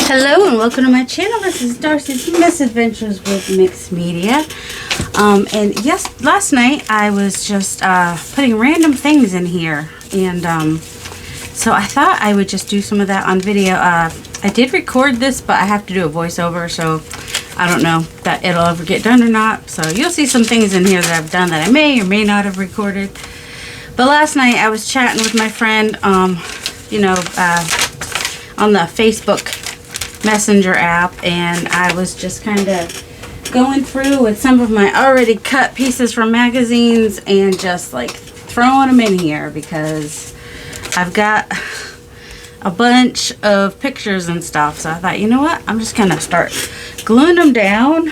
Hello and welcome to my channel. This is Darcy's Misadventures with Mixed Media. And yes, last night I was just putting random things in here, and so I thought I would just do some of that on video. I did record this, but I have to do a voiceover, so I don't know that it'll ever get done or not. So you'll see some things in here that I've done that I may or may not have recorded. But last night I was chatting with my friend, on the Facebook Messenger app, and I was just kind of going through with some of my already cut pieces from magazines and just like throwing them in here because I've got a bunch of pictures and stuff. So I thought, you know what, I'm just gonna start gluing them down,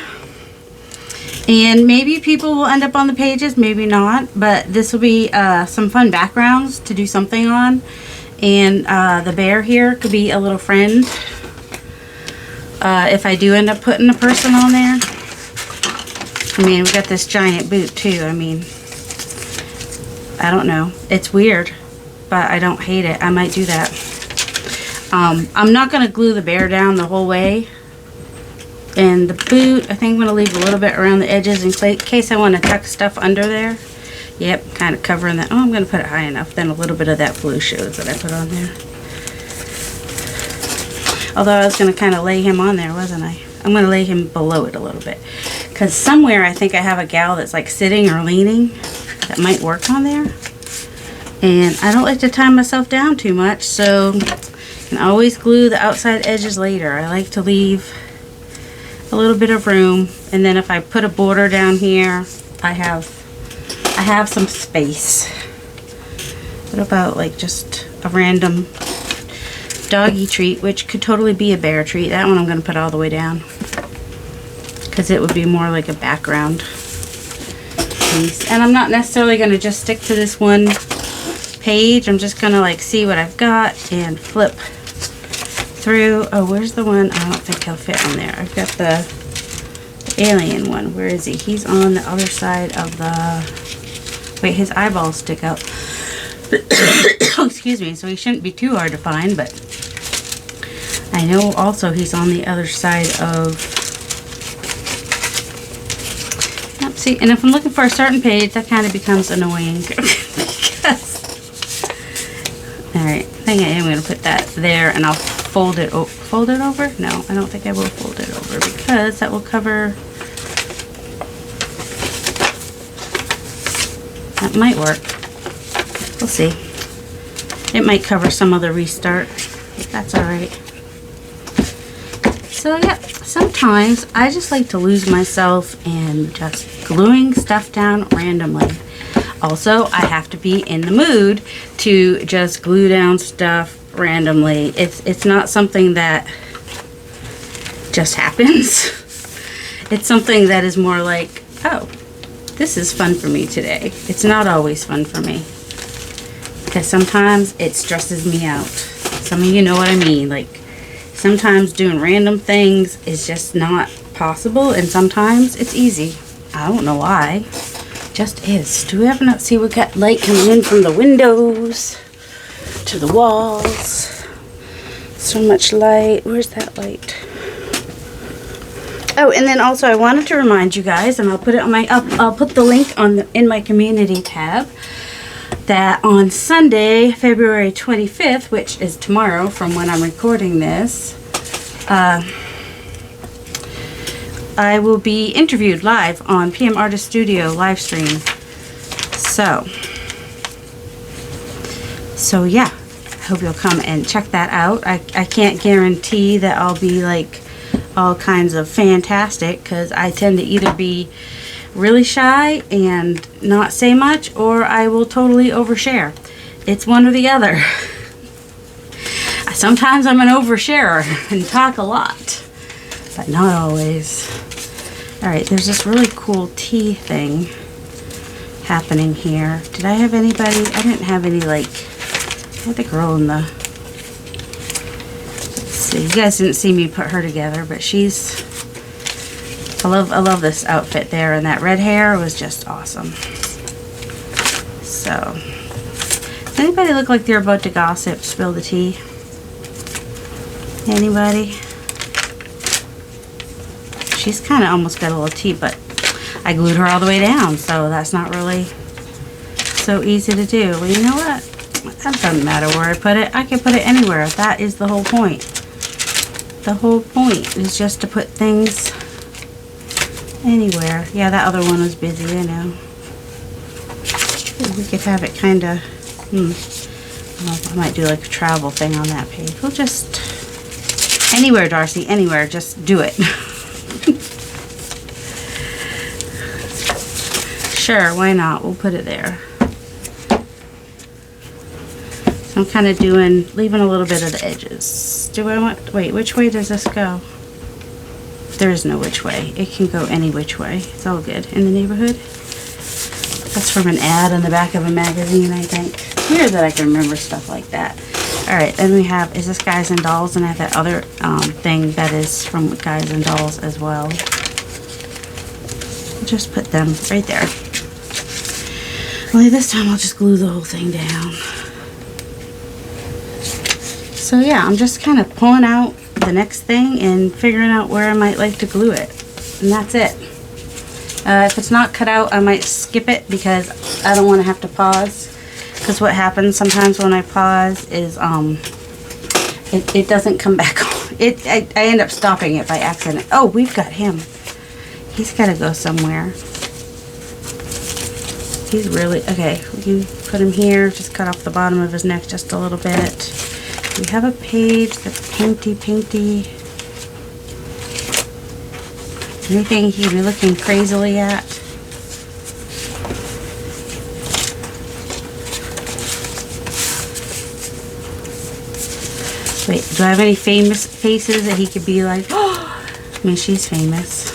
and maybe people will end up on the pages, maybe not, but this will be some fun backgrounds to do something on. And the bear here could be a little friend if I do end up putting a person on there. I mean, we got this giant boot too. I mean, I don't know. It's weird, but I don't hate it. I might do that. I'm not going to glue the bear down the whole way. And the boot, I think I'm going to leave a little bit around the edges in case I want to tuck stuff under there. Yep, kind of covering that. Oh, I'm going to put it high enough. Then a little bit of that blue shows that I put on there. Although I was going to kind of lay him on there, wasn't I? I'm going to lay him below it a little bit. Because somewhere I think I have a gal that's like sitting or leaning that might work on there. And I don't like to tie myself down too much, so I can always glue the outside edges later. I like to leave a little bit of room. And then if I put a border down here, I have some space. What about like just a random doggy treat, which could totally be a bear treat. That one I'm going to put all the way down because it would be more like a background piece. And I'm not necessarily going to just stick to this one page. I'm just going to like see what I've got and flip through. Oh, where's the one? I don't think he'll fit on there. I've got the alien one. Where is he? He's on the other side of the... Wait, his eyeballs stick out. Oh, excuse me. So he shouldn't be too hard to find, but I know also he's on the other side of... Let's see. And if I'm looking for a certain page, that kind of becomes annoying. Alright, I think I am going to put that there, and I'll fold it over? No, I don't think I will fold it over because that will cover... That might work. We'll see. It might cover some other restart. That's alright. So yeah, sometimes I just like to lose myself in just gluing stuff down randomly. Also, I have to be in the mood to just glue down stuff randomly. It's not something that just happens. It's something that is more like, oh, this is fun for me today. It's not always fun for me, because sometimes it stresses me out. Some of you know what I mean. Like, sometimes doing random things is just not possible, and sometimes it's easy. I don't know why. It just is. Do we ever not see we got light coming in from the windows to the walls? So much light. Where's that light? Oh, and then also I wanted to remind you guys, and I'll put it on my I'll put the link on in my community tab, that on Sunday, February 25th, which is tomorrow from when I'm recording this, I will be interviewed live on PM Artist Studio live stream. So yeah, I hope you'll come and check that out. I can't guarantee that I'll be like all kinds of fantastic, because I tend to either be really shy and not say much, or I will totally overshare. It's one or the other. Sometimes I'm an oversharer and talk a lot, but not always. Alright, there's this really cool tea thing happening here. Did I have anybody? I didn't have any, like, I had the girl in the... You guys didn't see me put her together, but she's... I love this outfit there, and that red hair was just awesome. So, does anybody look like they're about to gossip, spill the tea? Anybody? she's kind of almost got a little T, but I glued her all the way down, so that's not really so easy to do. Well, you know what? That doesn't matter where I put it. I can put it anywhere. That is the whole point. The whole point is just to put things anywhere. Yeah, that other one was busy, I know. We could have it kind of, I might do like a travel thing on that page. We'll just, anywhere, Darcy, anywhere, just do it. Sure, why not? We'll put it there. So I'm kind of leaving a little bit of the edges. Do I want, wait, which way does this go? There is no which way. It can go any which way. It's all good. In the neighborhood. That's from an ad on the back of a magazine, I think. Weird that I can remember stuff like that. Alright, then we have, is this Guys and Dolls? And I have that other thing that is from Guys and Dolls as well. Just put them right there. Only this time I'll just glue the whole thing down. So yeah, I'm just kind of pulling out the next thing and figuring out where I might like to glue it. And that's it. If it's not cut out, I might skip it because I don't want to have to pause. Because what happens sometimes when I pause is it doesn't come back on. I end up stopping it by accident. Oh, we've got him. He's got to go somewhere. He's really, okay, we can put him here. Just cut off the bottom of his neck just a little bit. We have a page that's painty. Anything he'd be looking crazily at? Wait, do I have any famous faces that he could be like, oh, I mean, she's famous.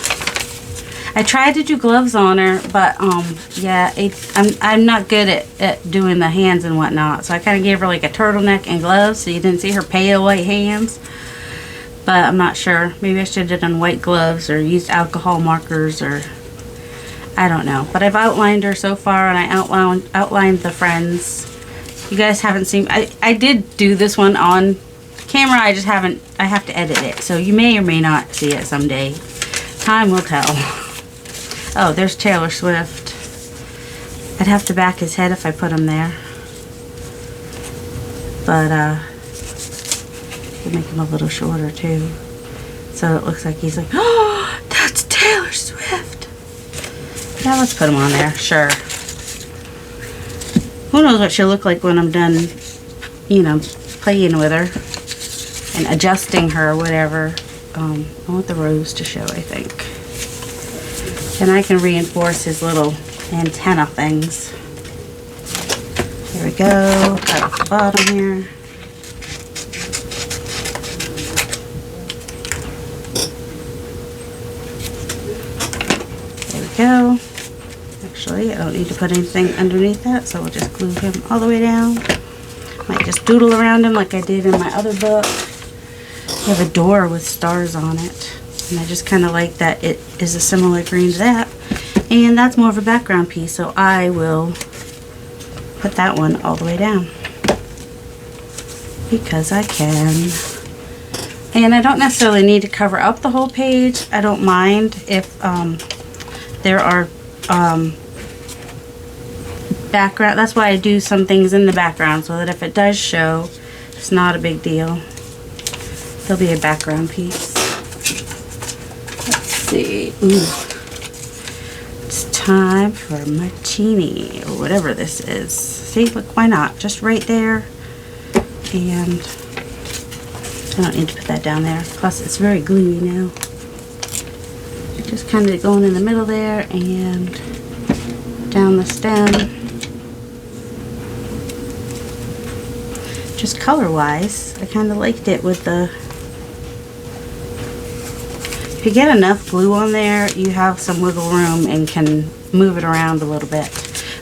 I tried to do gloves on her, but yeah, I'm not good at doing the hands and whatnot. So I kind of gave her like a turtleneck and gloves, so you didn't see her pale white hands. But I'm not sure. Maybe I should have done white gloves or used alcohol markers, or I don't know. But I've outlined her so far, and I outlined the friends. You guys haven't seen. I did do this one on camera. I just haven't. I have to edit it, so you may or may not see it someday. Time will tell. Oh, there's Taylor Swift. I'd have to back his head if I put him there. But, we'll make him a little shorter, too. So it looks like he's like, oh, that's Taylor Swift. Yeah, let's put him on there. Sure. Who knows what she'll look like when I'm done, you know, playing with her and adjusting her or whatever. I want the rose to show, I think. And I can reinforce his little antenna things. There we go. Cut off the bottom here. There we go. Actually, I don't need to put anything underneath that, so we'll just glue him all the way down. Might just doodle around him like I did in my other book. We have a door with stars on it. And I just kind of like that it is a similar green to that. And that's more of a background piece, so I will put that one all the way down. Because I can. And I don't necessarily need to cover up the whole page. I don't mind if there are background. That's why I do some things in the background, so that if it does show, it's not a big deal. There'll be a background piece. See. Ooh. It's time for martini or whatever this is. See, look, why not? Just right there. And I don't need to put that down there. Plus, it's very gluey now. Just kind of going in the middle there and down the stem. Just color-wise, I kind of liked it with the. If you get enough glue on there, you have some wiggle room and can move it around a little bit.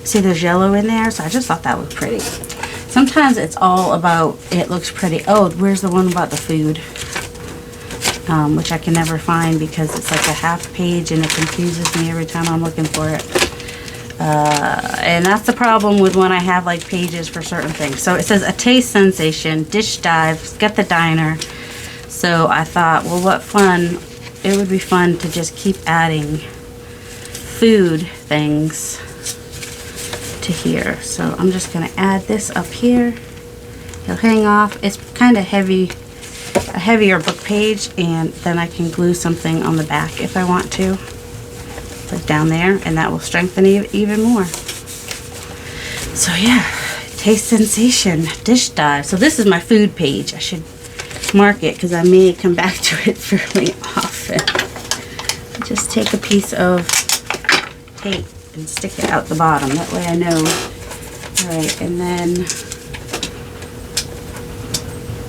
See, there's yellow in there, so I just thought that looked pretty. Sometimes it's all about, it looks pretty. Oh, where's the one about the food? Which I can never find because it's like a half page and it confuses me every time I'm looking for it. And that's the problem with when I have like pages for certain things. So it says a taste sensation, dish dives, get the diner. So I thought, well, what fun it would be fun to just keep adding food things to here. So I'm just going to add this up here. It'll hang off. It's kind of heavy, a heavier book page, and then I can glue something on the back if I want to, like down there, and that will strengthen it even more. So yeah, Taste Sensation Dish Dive. So this is my food page. I should mark it because I may come back to it fairly often. Just take a piece of tape and stick it out the bottom. That way I know. Alright, and then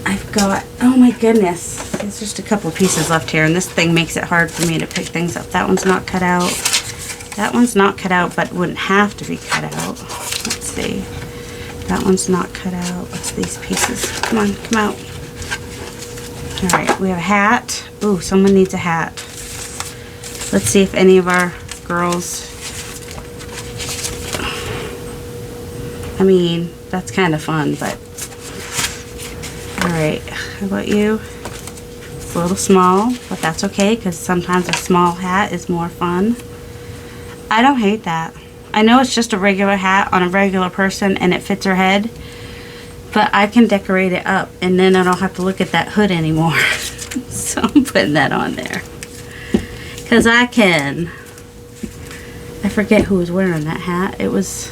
I've got, oh my goodness, there's just a couple pieces left here, and this thing makes it hard for me to pick things up. That one's not cut out. That one's not cut out, but wouldn't have to be cut out. Let's see. That one's not cut out. What's these pieces? Come on, come out. Alright, we have a hat. Ooh, someone needs a hat. Let's see if any of our girls, I mean, that's kind of fun, but alright, how about you? It's a little small, but that's okay, because sometimes a small hat is more fun. I don't hate that. I know it's just a regular hat on a regular person and it fits her head, but I can decorate it up and then I don't have to look at that hood anymore. So I'm putting that on there because I can. I forget who was wearing that hat. It was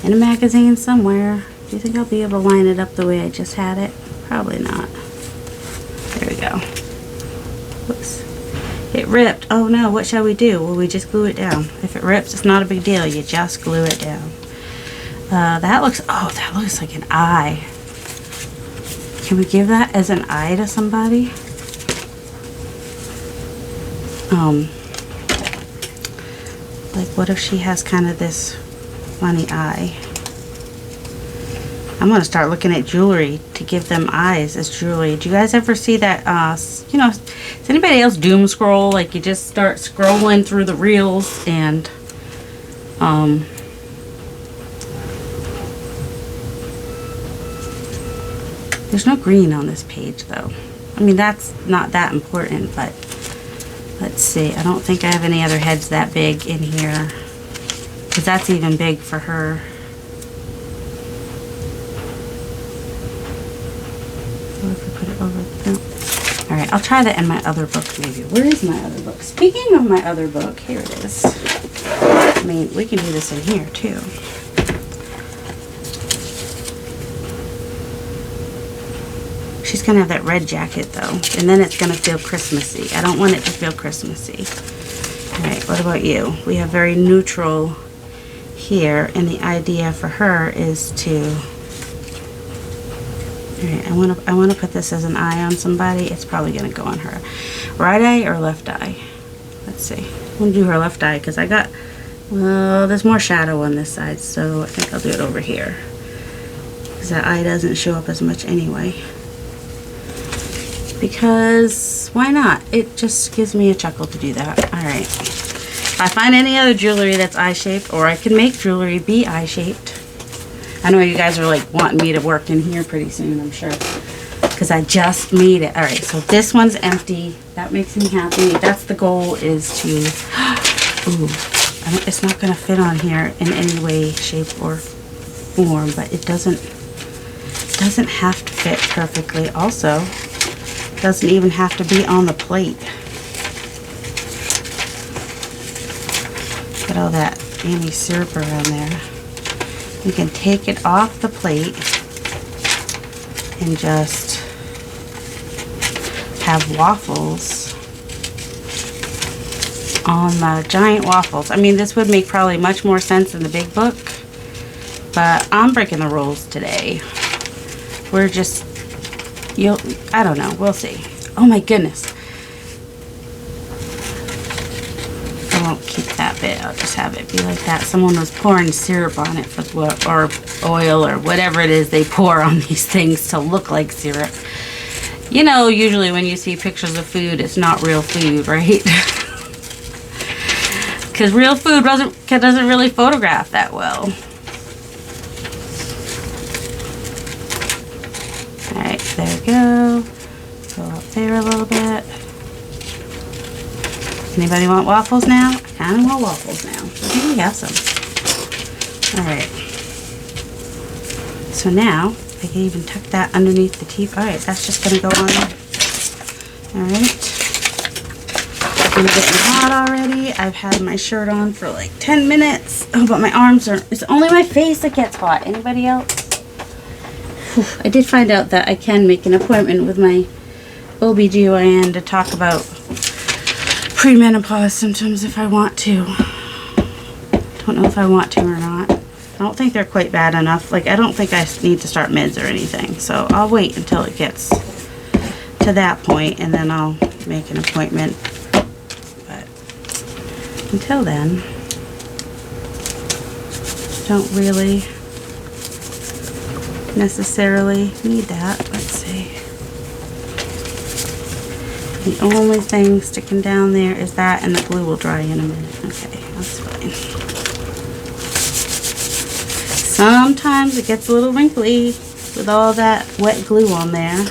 in a magazine somewhere. Do you think I'll be able to line it up the way I just had it? Probably not. There we go. Whoops. It ripped. Oh no, what shall we do? Well, we just glue it down. If it rips, it's not a big deal. You just glue it down. That looks, oh, that looks like an eye. Can we give that as an eye to somebody? Like what if she has kind of this funny eye? I'm going to start looking at jewelry to give them eyes as jewelry. Do you guys ever see that, you know, does anybody else doom scroll? Like you just start scrolling through the reels and, there's no green on this page though. I mean, that's not that important, but let's see. I don't think I have any other heads that big in here because that's even big for her. Put it over. No. All right, I'll try that in my other book maybe. Where is my other book? Speaking of my other book, here it is. I mean, we can do this in here too. She's gonna have that red jacket though, and then it's gonna feel Christmassy. I don't want it to feel Christmassy. All right, what about you? We have very neutral here, and the idea for her is to. Alright, I want to put this as an eye on somebody. It's probably going to go on her right eye or left eye. Let's see. I'm going to do her left eye because I got, well, there's more shadow on this side, so I think I'll do it over here because that eye doesn't show up as much anyway. Because why not? It just gives me a chuckle to do that. Alright. If I find any other jewelry that's eye-shaped, or I can make jewelry be eye-shaped. I know you guys are like wanting me to work in here pretty soon, I'm sure, because I just made it. All right, so this one's empty. That makes me happy. That's the goal, is to, ooh, it's not going to fit on here in any way, shape, or form, but it doesn't have to fit perfectly. Also, it doesn't even have to be on the plate. Get all that Amy syrup around there. You can take it off the plate and just have waffles on the giant waffles. I mean, this would make probably much more sense in the big book, but I'm breaking the rules today. We're just, I don't know, we'll see. Oh my goodness. I won't keep that bit. I'll just have it be like that. Someone was pouring syrup on it, or oil, or whatever it is they pour on these things to look like syrup. You know, usually when you see pictures of food, it's not real food, right? Because real food doesn't really photograph that well. Alright, there we go. Go up there a little bit. Anybody want waffles now? I kind of want waffles now. I think we have some. Alright. So now, I can even tuck that underneath the teeth. Alright, that's just going to go on there. Alright. I'm getting hot already. I've had my shirt on for like 10 minutes. Oh, but my arms are... It's only my face that gets hot. Anybody else? Whew. I did find out that I can make an appointment with my OBGYN to talk about premenopause symptoms if I want to. Don't know if I want to or not. I don't think they're quite bad enough. Like, I don't think I need to start meds or anything. So I'll wait until it gets to that point and then I'll make an appointment. But until then, don't really necessarily need that. Let's see. The only thing sticking down there is that, and the glue will dry in a minute. Okay, that's fine. Sometimes it gets a little wrinkly with all that wet glue on there,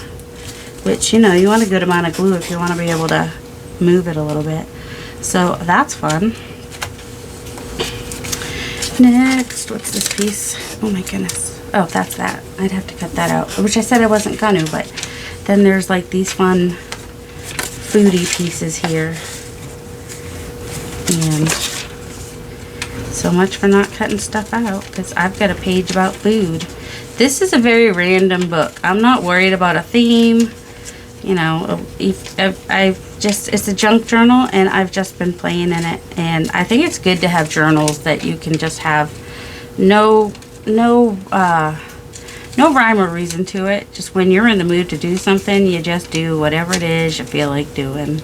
which, you know, you want a good amount of glue if you want to be able to move it a little bit. So that's fun. Next, what's this piece? Oh my goodness. Oh, that's that. I'd have to cut that out, which I said I wasn't gonna, but then there's like these fun foodie pieces here. And so much for not cutting stuff out, because I've got a page about food. This is a very random book. I'm not worried about a theme. You know, it's a junk journal, and I've just been playing in it. And I think it's good to have journals that you can just have no rhyme or reason to it. Just when you're in the mood to do something, you just do whatever it is you feel like doing.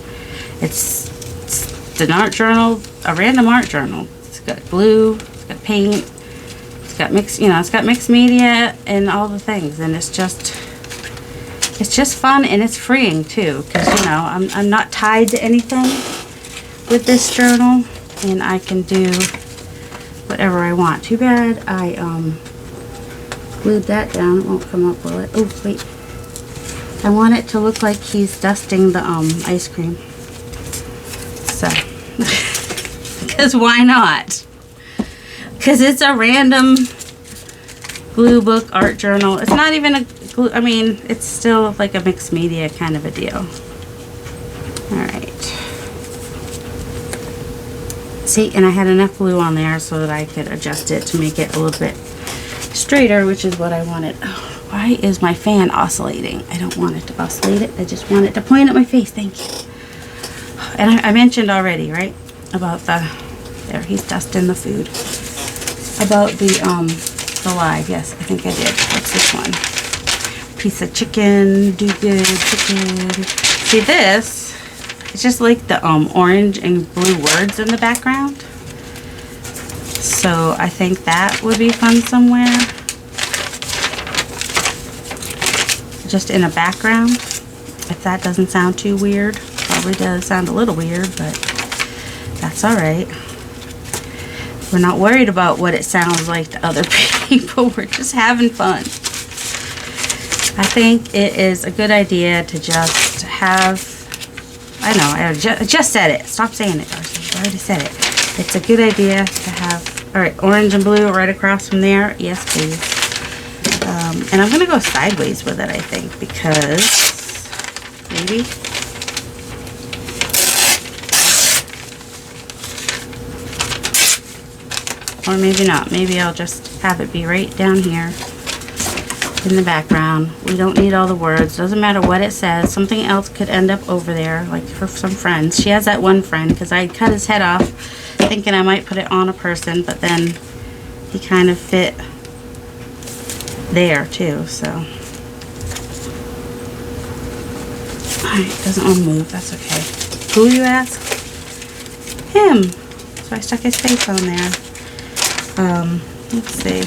It's an art journal, a random art journal. It's got glue, it's got paint, it's got mixed media and all the things, and it's just fun, and it's freeing too, because, you know, I'm not tied to anything with this journal, and I can do whatever I want. Too bad I glued that down. It won't come up, will it? Oh, wait. I want it to look like he's dusting the ice cream. So, because why not? Because it's a random glue book art journal. It's not even a glue, I mean, it's still like a mixed media kind of a deal. Alright. See, and I had enough glue on there so that I could adjust it to make it a little bit straighter, which is what I wanted. Oh, why is my fan oscillating? I don't want it to oscillate it. I just want it to point at my face. Thank you. And I mentioned already, right? About there, he's dusting the food. About the live. Yes, I think I did. What's this one? Piece of chicken, do good chicken. See, this, it's just like the orange and blue words in the background. So I think that would be fun somewhere. Just in a background. If that doesn't sound too weird. Probably does sound a little weird, but that's alright. We're not worried about what it sounds like to other people. We're just having fun. I think it is a good idea to just have, I know, I just said it. Stop saying it, Darcy. I already said it. It's a good idea to have, alright, orange and blue right across from there. Yes, please. And I'm going to go sideways with it, I think, because maybe. Or maybe not. Maybe I'll just have it be right down here in the background. We don't need all the words. Doesn't matter what it says. Something else could end up over there, like for some friends. She has that one friend, because I cut his head off thinking I might put it on a person, but then he kind of fit there too, so. Alright, doesn't want to move. That's okay. Who, you ask? Him. So I stuck his face on there. Let's see.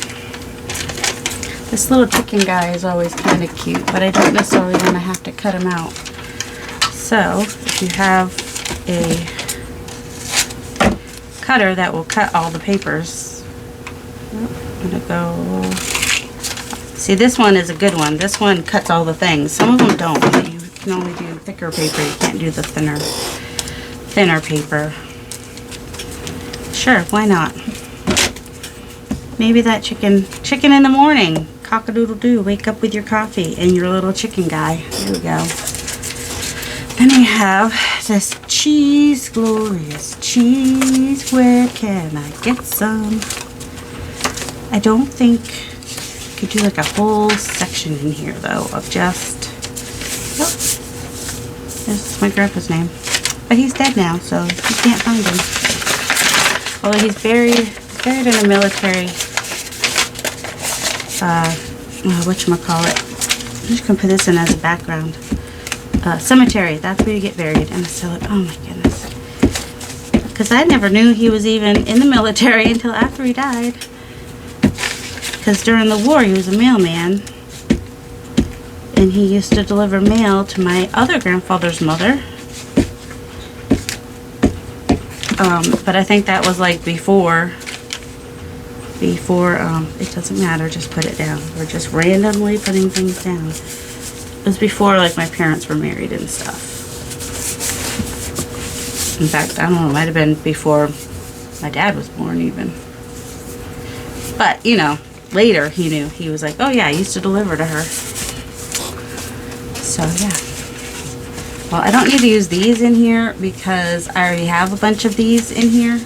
This little chicken guy is always kind of cute, but I don't necessarily want to have to cut him out. So, if you have a cutter that will cut all the papers, I'm going to go... See, this one is a good one. This one cuts all the things. Some of them don't. You can only do thicker paper. You can't do the thinner. thinner paper. Sure, why not? Maybe that chicken in the morning. Cock-a-doodle-doo, wake up with your coffee and your little chicken guy. There we go. Then we have this cheese, glorious cheese. Where can I get some? I don't think I could do like a whole section in here though of just, oh, this is my grandpa's name. But he's dead now, so you can't find him. Although he's buried in a military, whatchamacallit. I'm just gonna put this in as a background. Cemetery, that's where you get buried. And so, oh my goodness. Because I never knew he was even in the military until after he died. Because during the war, he was a mailman. And he used to deliver mail to my other grandfather's mother. But I think that was like before, it doesn't matter, just put it down. We're just randomly putting things down. It was before like my parents were married and stuff. In fact, I don't know, it might have been before my dad was born even. But, you know, later he knew. He was like, oh yeah, I used to deliver to her. So yeah. Well, I don't need to use these in here because I already have a bunch of these in here.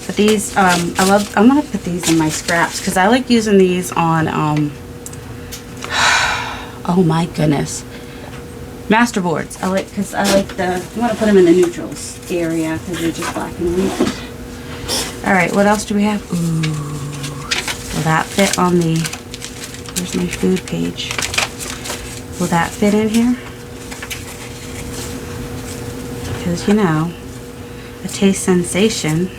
But these, I'm going to put these in my scraps because I like using these on, oh my goodness, masterboards. I'm going to put them in the neutrals area because they're just black and white. Alright, what else do we have? Ooh, will that fit on the, where's my food page? Will that fit in here? Because, you know, a taste sensation.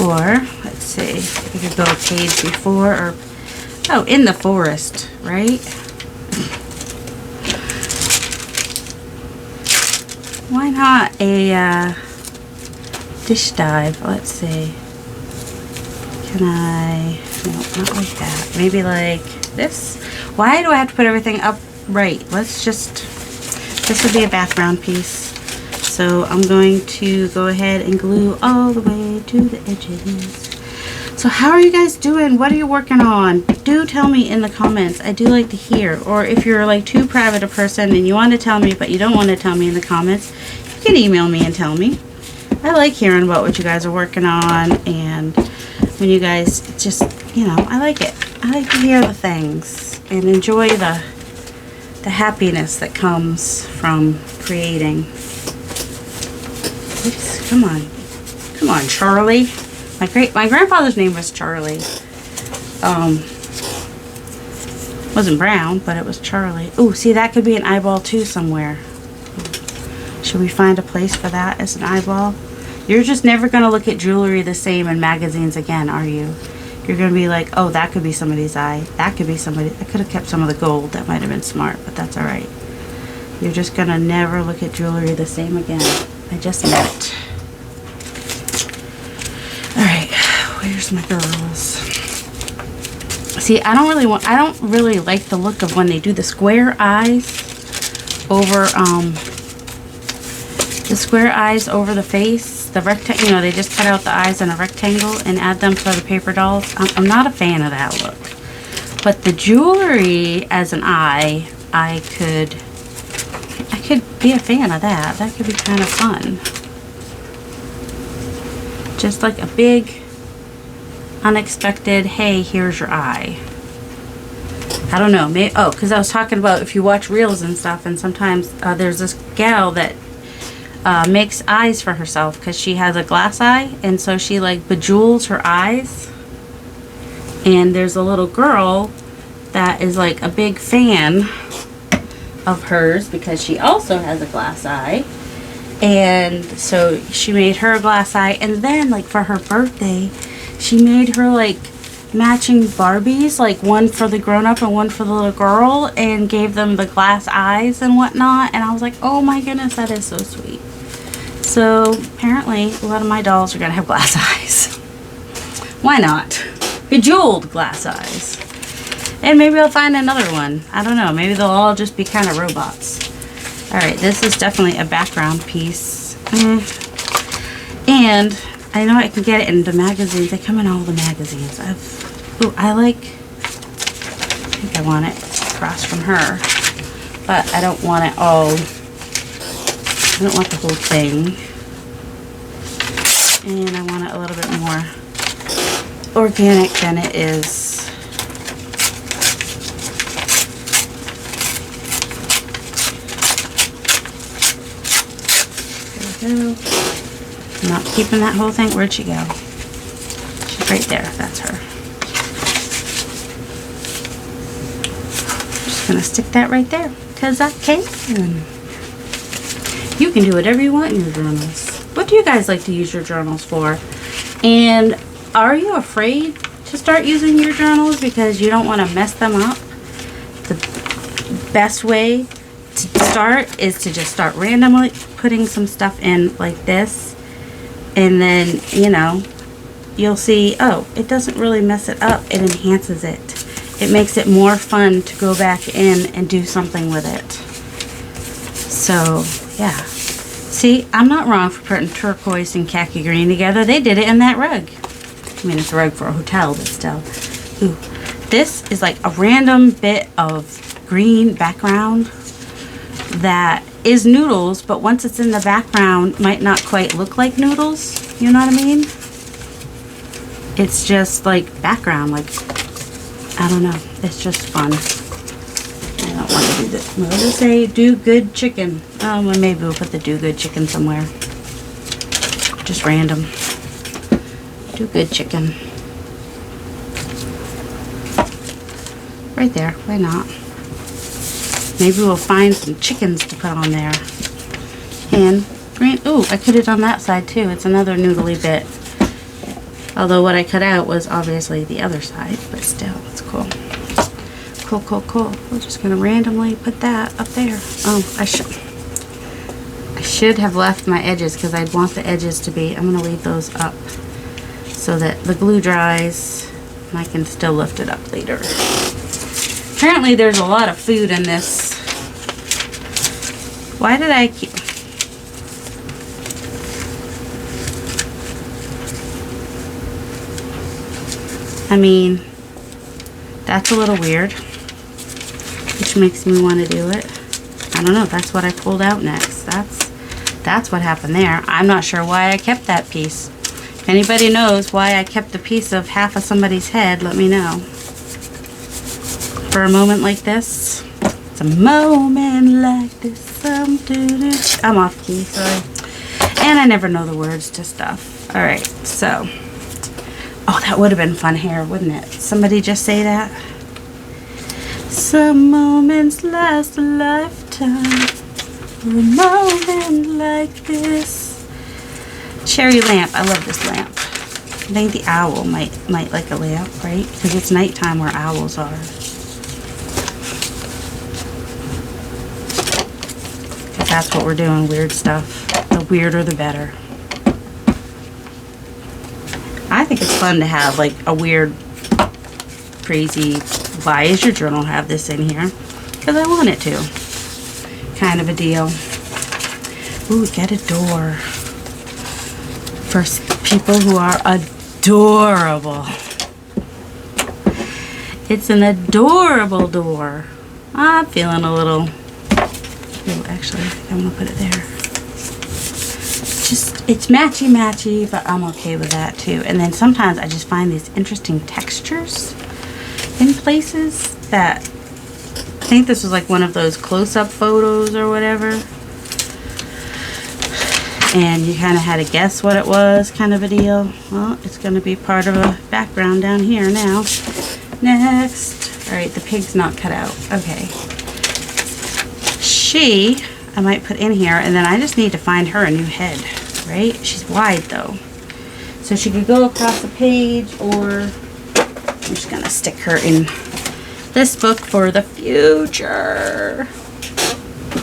Or, let's see, we could go a page before, or, oh, in the forest, right? Why not a dish dive? Let's see. Can I, no, not like that. Maybe like this. Why do I have to put everything up right? Let's just, this would be a background piece. So I'm going to go ahead and glue all the way to the edges. So how are you guys doing? What are you working on? Do tell me in the comments. I do like to hear. Or if you're like too private a person and you want to tell me but you don't want to tell me in the comments, you can email me and tell me. I like hearing about what you guys are working on, and when you guys just, you know, I like it. I like to hear the things and enjoy the happiness that comes from creating. Oops, come on, Charlie. My grandfather's name was Charlie. Wasn't Brown, but it was Charlie. Ooh, see, that could be an eyeball too somewhere. Should we find a place for that as an eyeball? You're just never gonna look at jewelry the same in magazines again, are you? You're gonna be like, oh, that could be somebody's eye. That could be somebody. I could have kept some of the gold. That might have been smart, but that's all right. You're just gonna never look at jewelry the same again. I just met it. Alright, where's my girls? See, I don't really like the look of when they do the square eyes over the face. The rectangle, you know, they just cut out the eyes in a rectangle and add them for the paper dolls. I'm not a fan of that look. But the jewelry as an eye, I could be a fan of that. That could be kind of fun. Just like a big, unexpected, hey, here's your eye. I don't know. Maybe, oh, because I was talking about if you watch reels and stuff, and sometimes there's this gal that makes eyes for herself because she has a glass eye, and so she like bejewels her eyes. And there's a little girl that is like a big fan of hers because she also has a glass eye, and so she made her a glass eye, and then like for her birthday she made her like matching Barbies, like one for the grown-up and one for the little girl, and gave them the glass eyes and whatnot. And I was like, oh my goodness, that is so sweet. So apparently a lot of my dolls are gonna have glass eyes. Why not? Bejeweled glass eyes. And maybe I'll find another one. I don't know. Maybe they'll all just be kind of robots. Alright, this is definitely a background piece. And I know I can get it in the magazines. They come in all the magazines. I think I want it across from her. But I don't want it all. I don't want the whole thing. And I want it a little bit more organic than it is. There we go. I'm not keeping that whole thing. Where'd she go? She's right there. That's her. I'm just gonna stick that right there because I can. You can do whatever you want in your journals. What do you guys like to use your journals for? And are you afraid to start using your journals because you don't want to mess them up? The best way to start is to just start randomly putting some stuff in like this, and then, you know, you'll see, oh, it doesn't really mess it up. It enhances it. It makes it more fun to go back in and do something with it. So, yeah. See, I'm not wrong for putting turquoise and khaki green together. They did it in that rug. I mean, it's a rug for a hotel, but still. Ooh, this is like a random bit of green background that is noodles, but once it's in the background, might not quite look like noodles. You know what I mean? It's just like background, like, I don't know. It's just fun. I don't want to do this. What does it say? Do good chicken. Oh, well, maybe we'll put the do good chicken somewhere. Just random. Do good chicken. Right there. Why not? Maybe we'll find some chickens to put on there. And green. Ooh, I could have done that side too. It's another noodly bit. Although what I cut out was obviously the other side, but still, it's cool. Cool, cool, cool. We're just gonna randomly put that up there. Oh, I should have left my edges because I'd want the edges to be. I'm gonna leave those up so that the glue dries and I can still lift it up later. Apparently there's a lot of food in this. Why did I keep... I mean, that's a little weird, which makes me want to do it. I don't know, that's what I pulled out next. That's what happened there. I'm not sure why I kept that piece. If anybody knows why I kept a piece of half of somebody's head, let me know. For a moment like this. It's a moment like this. I'm off key, sorry. And I never know the words to stuff. Alright, so. Oh, that would have been fun hair, wouldn't it? Somebody just say that. Some moments last a lifetime. A moment like this. Cherry lamp. I love this lamp. I think the owl might like a lamp, right? Because it's nighttime where owls are. That's what we're doing, weird stuff. The weirder the better. I think it's fun to have like a weird, crazy, why does your journal have this in here? Because I want it to. Kind of a deal. Ooh, get a door. For people who are adorable. It's an adorable door. I'm feeling a little... Oh, actually, I think I'm going to put it there. It's matchy-matchy, but I'm okay with that too. And then sometimes I just find these interesting textures in places that... I think this was like one of those close-up photos or whatever. And you kind of had to guess what it was, kind of a deal. Well, it's going to be part of a background down here now. Next. Alright, the pig's not cut out. Okay. I might put in here, and then I just need to find her a new head, right? She's wide though. So she could go across the page, or I'm just going to stick her in this book for the future.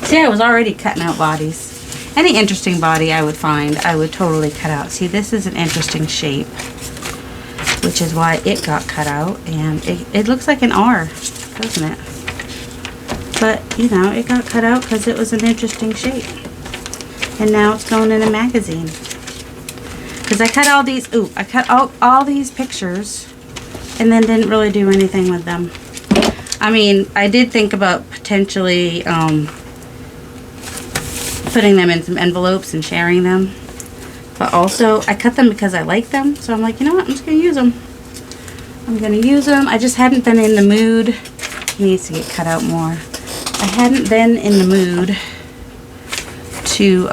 See, I was already cutting out bodies. Any interesting body I would find, I would totally cut out. See, this is an interesting shape. which is why it got cut out. And it looks like an R, doesn't it? But, you know, it got cut out because it was an interesting shape. And now it's going in a magazine. Because I cut all these, I cut all these pictures and then didn't really do anything with them. I mean, I did think about potentially putting them in some envelopes and sharing them. But also, I cut them because I like them. So I'm like, you know what? I'm just going to use them. I'm going to use them. I just hadn't been in the mood. It needs to get cut out more. I hadn't been in the mood to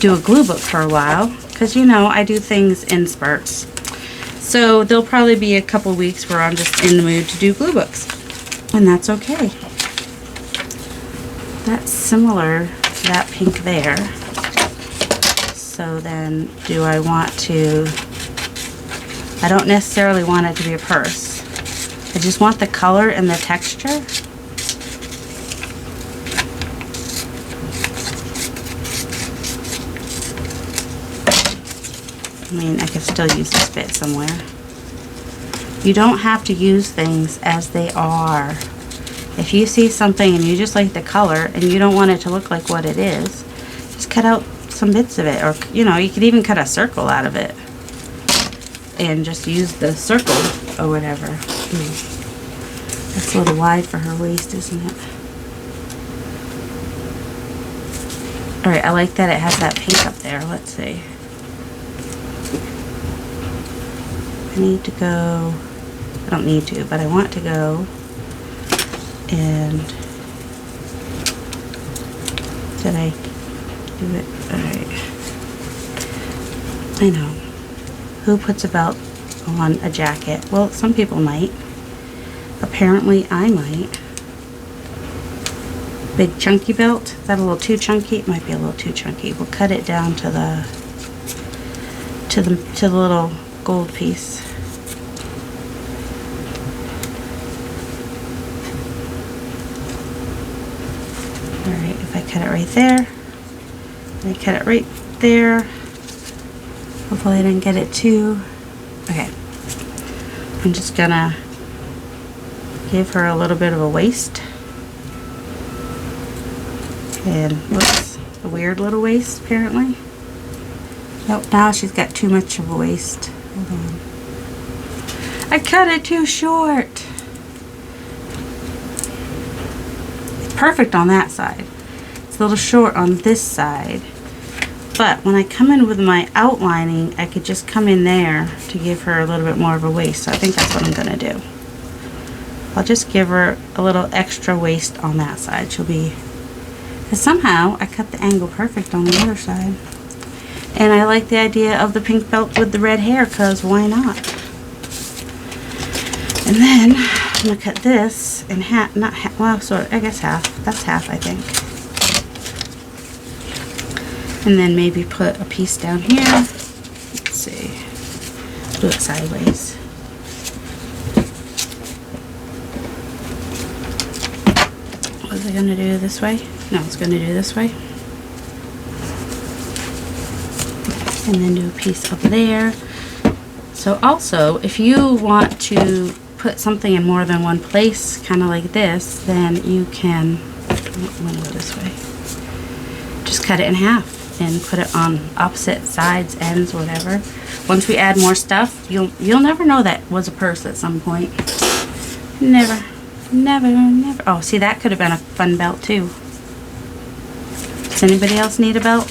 do a glue book for a while. Because, you know, I do things in spurts. So there'll probably be a couple weeks where I'm just in the mood to do glue books. And that's okay. That's similar to that pink there. So then, do I want to... I don't necessarily want it to be a purse. I just want the color and the texture. I mean, I could still use this bit somewhere. You don't have to use things as they are. If you see something and you just like the color and you don't want it to look like what it is, just cut out some bits of it. Or, you know, you could even cut a circle out of it and just use the circle or whatever. That's a little wide for her waist, isn't it? Alright, I like that it has that pink up there. Let's see. I need to go, I don't need to, but I want to go and, did I do it? Alright. I know. Who puts a belt on a jacket? Well, some people might. Apparently I might. Big chunky belt? Is that a little too chunky? It might be a little too chunky. We'll cut it down to the little gold piece. Alright, if I cut it right there, and I cut it right there. Hopefully I didn't get it too. Okay. I'm just gonna give her a little bit of a waist. And whoops, a weird little waist apparently. Nope, now she's got too much of a waist. Hold on. I cut it too short. It's perfect on that side. It's a little short on this side. But when I come in with my outlining, I could just come in there to give her a little bit more of a waist. So I think that's what I'm going to do. I'll just give her a little extra waist on that side. She'll be... Because somehow I cut the angle perfect on the other side. And I like the idea of the pink belt with the red hair, because why not? And then I'm going to cut this in half, not half, well, sort of, I guess half. That's half, I think. And then maybe put a piece down here. Let's see. Do it sideways. Was I going to do this way? No, I was going to do this way. And then do a piece up there. So also, if you want to put something in more than one place, kind of like this, then you can, I'm going to go this way. Just cut it in half and put it on opposite sides, ends, whatever. Once we add more stuff, you'll never know that was a purse at some point. Never. Oh, see, that could have been a fun belt too. Does anybody else need a belt?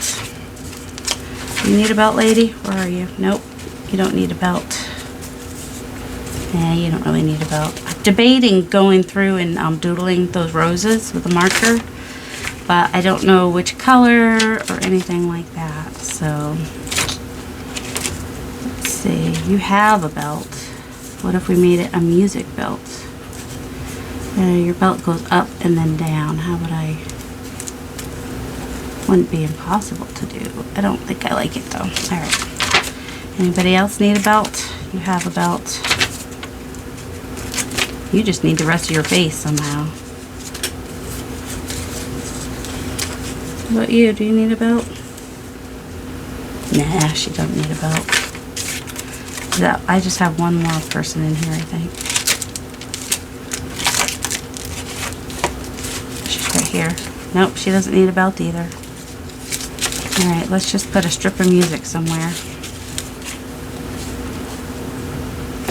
You need a belt, lady? Where are you? Nope, you don't need a belt. Yeah, you don't really need a belt. I'm debating going through and doodling those roses with a marker, but I don't know which color or anything like that. So let's see. You have a belt. What if we made it a music belt? Your belt goes up and then down. How would I? Wouldn't be impossible to do. I don't think I like it though. Alright. Anybody else need a belt? You have a belt. You just need the rest of your face somehow. What about you? Do you need a belt? Nah, she don't need a belt. I just have one more person in here, I think. She's right here. Nope, she doesn't need a belt either. Alright, let's just put a strip of music somewhere.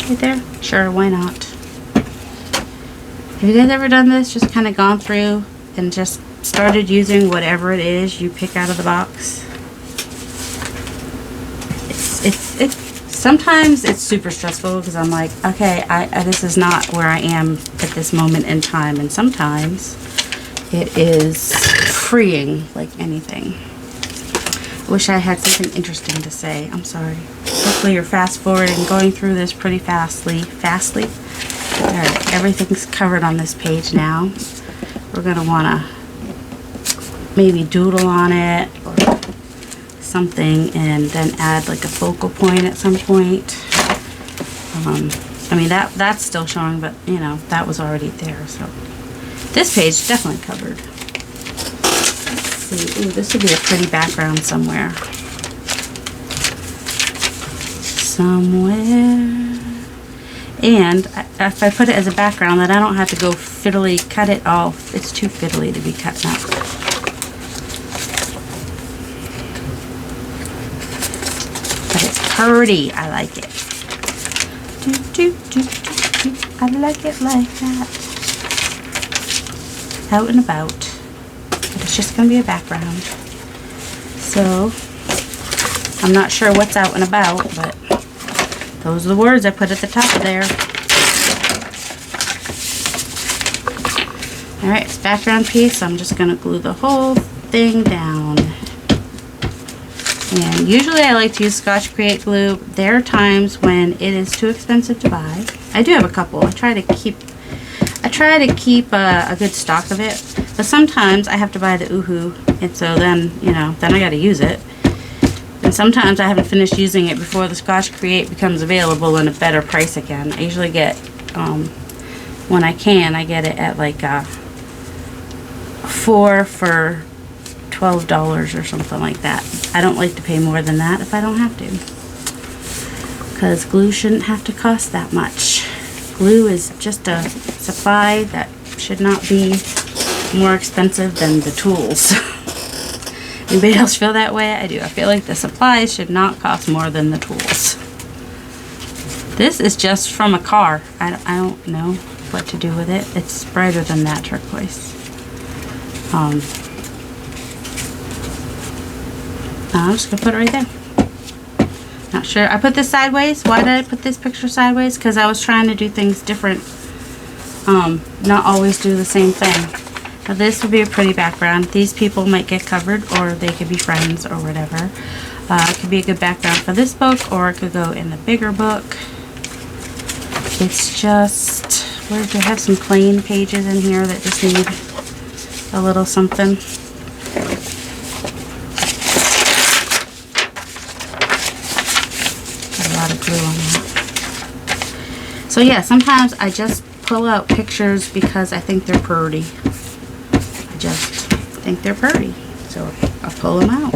Right there? Sure, why not? Have you guys ever done this? Just kind of gone through and just started using whatever it is you pick out of the box? It's sometimes it's super stressful because I'm like, okay, this is not where I am at this moment in time, and sometimes it is freeing like anything. I wish I had something interesting to say. I'm sorry. Hopefully you're fast forwarding, going through this pretty fastly. Alright, everything's covered on this page now. We're gonna wanna maybe doodle on it or something, and then add like a focal point at some point. I mean that's still showing, but you know, that was already there, so this page is definitely covered. Let's see. Ooh, this would be a pretty background somewhere. And if I put it as a background, then I don't have to go fiddly cut it all. It's too fiddly to be cut up. But it's pretty. I like it. I like it like that. Out and about. But it's just going to be a background. So, I'm not sure what's out and about, but those are the words I put at the top of there. Alright, it's background piece, so I'm just going to glue the whole thing down. And usually I like to use Scotch Create glue. There are times when it is too expensive to buy. I do have a couple. I try to keep a good stock of it. But sometimes I have to buy the Oohoo, and so then, you know, then I got to use it. And sometimes I haven't finished using it before the Scotch Create becomes available in a better price again. I usually get, when I can, I get it at like 4 for $12 or something like that. I don't like to pay more than that if I don't have to, because glue shouldn't have to cost that much. Glue is just a supply that should not be more expensive than the tools. Anybody else feel that way? I do. I feel like the supplies should not cost more than the tools. This is just from a car. I don't know what to do with it. It's brighter than that turquoise. I'm just going to put it right there. Not sure. I put this sideways. Why did I put this picture sideways? Because I was trying to do things different. Not always do the same thing. Now this would be a pretty background. These people might get covered, or they could be friends or whatever. It could be a good background for this book, or it could go in the bigger book. It's just, where do I have some plain pages in here that just need a little something? Got a lot of glue on that. So yeah, sometimes I just pull out pictures because I think they're pretty. Just think they're pretty, so I'll pull them out.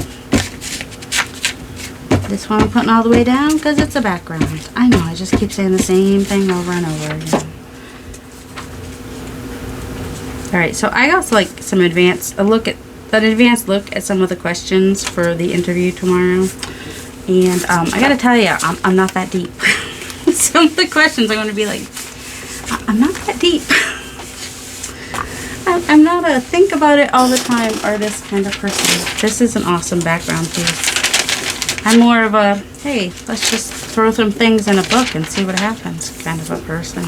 This one I'm putting all the way down because it's a background. I know, I just keep saying the same thing over and over again. Alright, so I got like an advanced look at some of the questions for the interview tomorrow. And I gotta tell you, I'm not that deep. Some of the questions are going to be like, I'm not that deep. I'm not a think about it all the time artist kind of person. This is an awesome background piece. I'm more of a, hey, let's just throw some things in a book and see what happens kind of a person.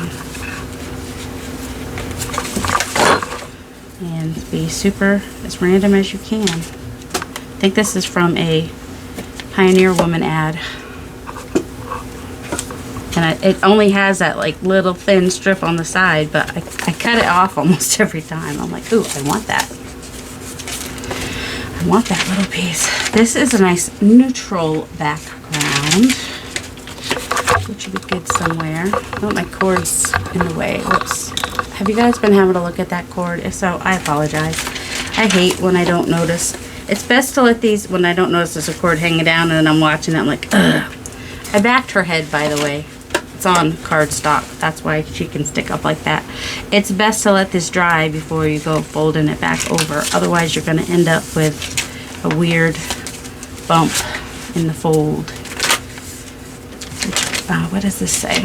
And be super as random as you can. I think this is from a Pioneer Woman ad. And it only has that like little thin strip on the side, but I cut it off almost every time. I'm like, ooh, I want that. I want that little piece. This is a nice neutral background, which would be good somewhere. Oh, my cord's in the way. Whoops. Have you guys been having to look at that cord? If so, I apologize. I hate when I don't notice. It's best to let these, when I don't notice there's a cord hanging down and then I'm watching it, I'm like, ugh. I backed her head, by the way. It's on cardstock. That's why she can stick up like that. It's best to let this dry before you go folding it back over. Otherwise, you're going to end up with a weird bump in the fold. What does this say?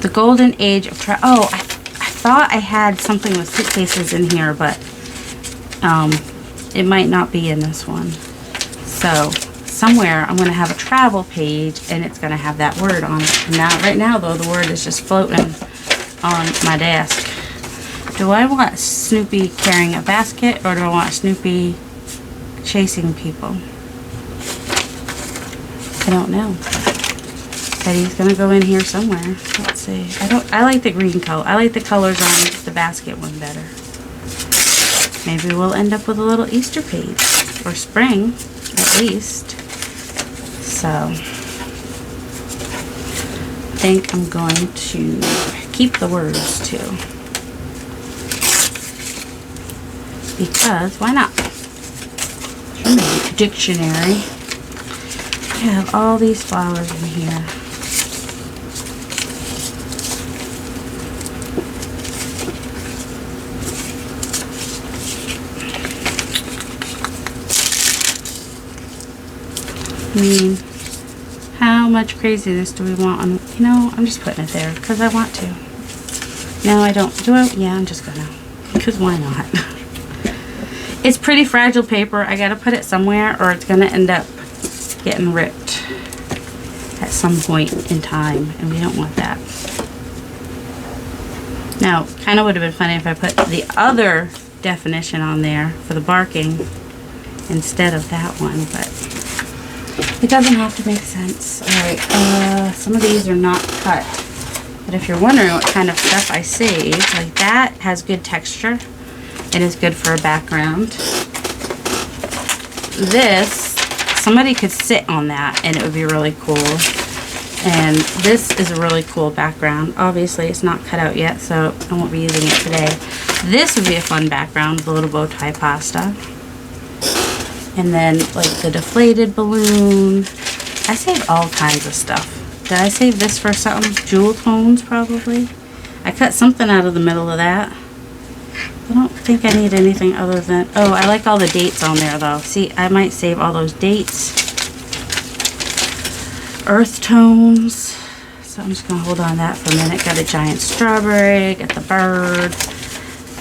The golden age of oh, I thought I had something with suitcases in here, but it might not be in this one. So somewhere I'm going to have a travel page and it's going to have that word on it. Now, right now though, the word is just floating on my desk. Do I want Snoopy carrying a basket, or do I want Snoopy chasing people? I don't know. But he's going to go in here somewhere. Let's see. I like the green color. I like the colors on the basket one better. Maybe we'll end up with a little Easter page, or spring at least. So I think I'm going to keep the words too, because why not? Dictionary. I have all these flowers in here. I mean, how much craziness do we want on, you know, I'm just putting it there because I want to. No, I don't. Do I? Yeah, I'm just gonna. Because why not? It's pretty fragile paper. I gotta put it somewhere or it's gonna end up getting ripped at some point in time, and we don't want that. Now, kind of would have been funny if I put the other definition on there for the barking instead of that one, but it doesn't have to make sense. Alright, some of these are not cut. But if you're wondering what kind of stuff I saved, like that has good texture. It is good for a background. This, somebody could sit on that and it would be really cool. And this is a really cool background. Obviously, it's not cut out yet, so I won't be using it today. This would be a fun background, the little bow tie pasta. And then like the deflated balloon. I saved all kinds of stuff. Did I save this for something? Jewel tones probably. I cut something out of the middle of that. I don't think I need anything other than, oh, I like all the dates on there though. See, I might save all those dates. Earth tones. So I'm just gonna hold on to that for a minute. Got a giant strawberry, got the bird.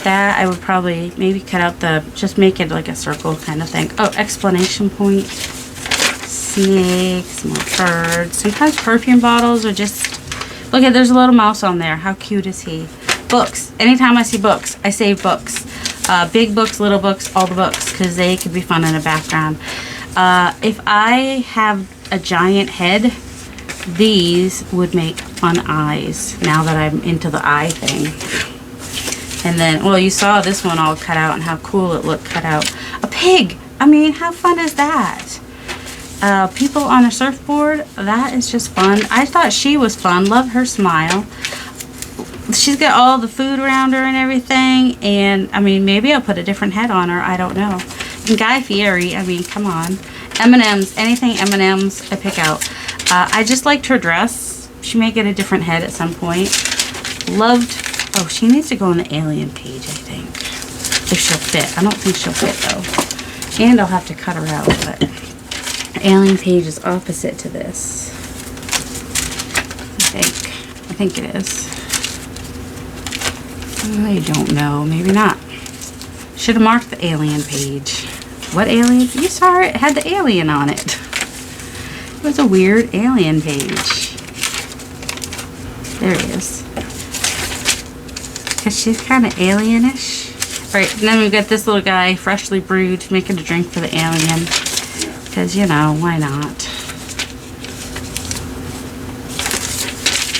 That I would probably maybe cut out the, just make it like a circle kind of thing. Oh, exclamation point. Snakes, more birds. Sometimes perfume bottles are just, look at, there's a little mouse on there. How cute is he? Books. Anytime I see books, I save books. Big books, little books, all the books, because they could be fun in the background. If I have a giant head, these would make fun eyes, now that I'm into the eye thing. And then, well, you saw this one all cut out and how cool it looked cut out. A pig! I mean, how fun is that? People on a surfboard, that is just fun. I thought she was fun. Love her smile. She's got all the food around her and everything. And, I mean, maybe I'll put a different head on her. I don't know. And Guy Fieri, I mean, come on. M&M's, anything M&M's, I pick out. I just liked her dress. She may get a different head at some point. Loved, oh, she needs to go on the alien page, I think. If she'll fit. I don't think she'll fit, though. And I'll have to cut her out, but the alien page is opposite to this. I think it is. I don't know. Maybe not. Should have marked the alien page. What alien? You saw it. It had the alien on it. It was a weird alien page. There it is. Because she's kind of alienish. Alright, and then we've got this little guy, freshly brewed, making a drink for the alien. Because, you know, why not?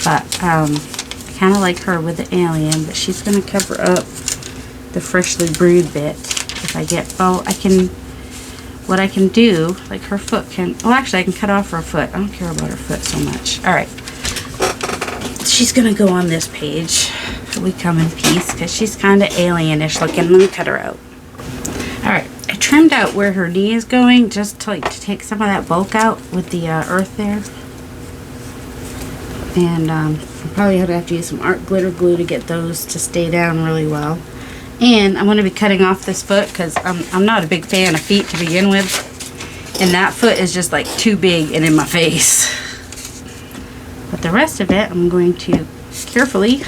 But, I kind of like her with the alien, but she's going to cover up the freshly brewed bit. If I get, oh, I can, what I can do, like her foot can, well, actually I can cut off her foot. I don't care about her foot so much. Alright. She's going to go on this page. We come in peace because she's kind of alienish looking. Let me cut her out. Alright. I trimmed out where her knee is going just to, like, to take some of that bulk out with the earth there. And I'll probably have to use some art glitter glue to get those to stay down really well. And I'm going to be cutting off this foot because I'm not a big fan of feet to begin with. And that foot is just like too big and in my face. But the rest of it I'm going to carefully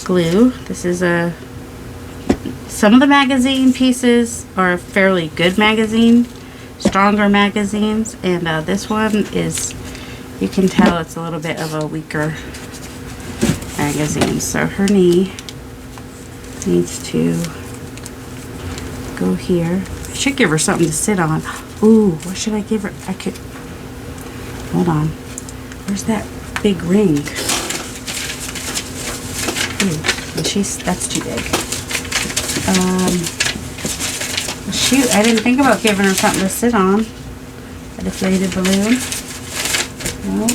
glue. This is some of the magazine pieces are fairly good magazine, stronger magazines. And this one is, you can tell it's a little bit of a weaker magazine. So her knee needs to go here. I should give her something to sit on. Ooh, what should I give her? I could, hold on. Where's that big ring? Ooh, and that's too big. Shoot, I didn't think about giving her something to sit on. A deflated balloon. No.